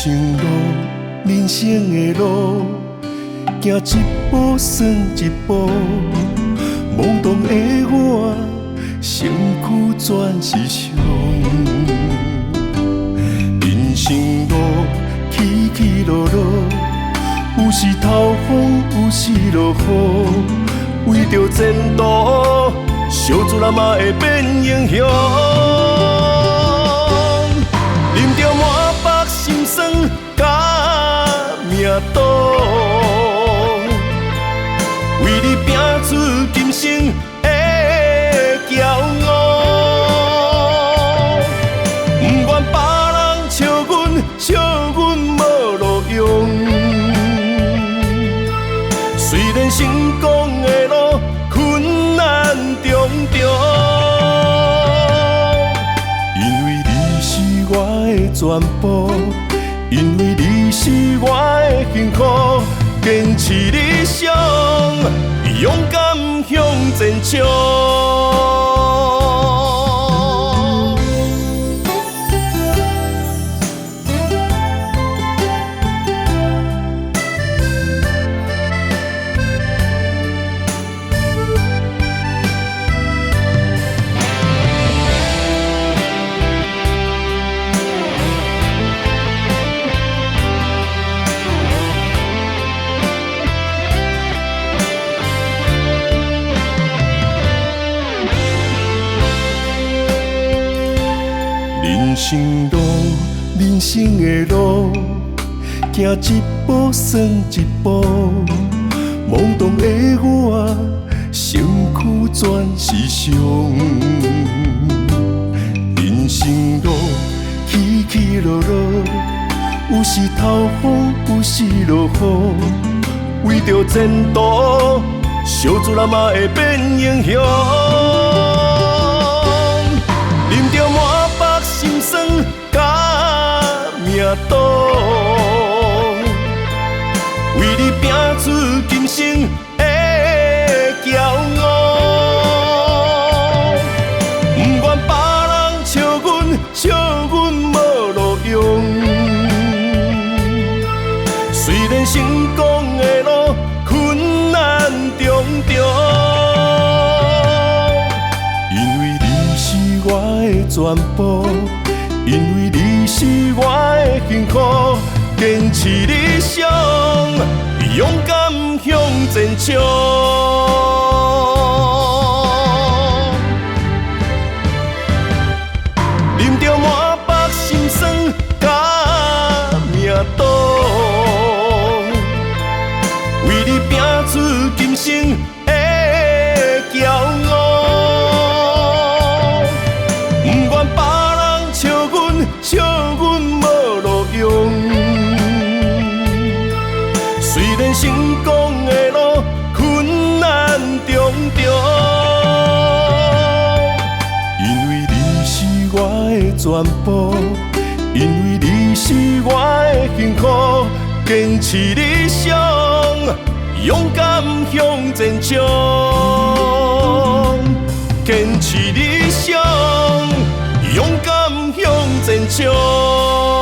生路，人生的路，行一步算一步。懵懂的我，身躯全是伤。人生路，起起落落，有时透风，有时落雨，为着前途，小船仔嘛会变英雄。啉着满腹心酸，甲命赌，为你拼出今生的骄傲。不愿别人笑阮无路用。虽然成功的路困难重重，因为你是我的全部，因为你是我的幸福。坚持理想，勇敢向前冲。人生路，人生的路，行一步算一步。懵懂的我，身躯全是伤。人生路，起起落落，有时透风，有时落雨，为着前途，小船仔嘛会变英雄。啉着满腹心酸，甲命赌，为你拼出今生的骄傲。不愿别人笑阮无路用。虽然成功的路困难重重，因为你是我的全部，因为你是我的幸福。坚持理想，勇敢向前冲。啉着满腹心酸，甲命赌，为你拼出今生的骄傲。不愿别人笑阮无路用。虽然成功的路困难重重，因为你是我的全部，因为你是我的幸福。坚持理想，勇敢向前冲。坚持理想，勇敢向前冲。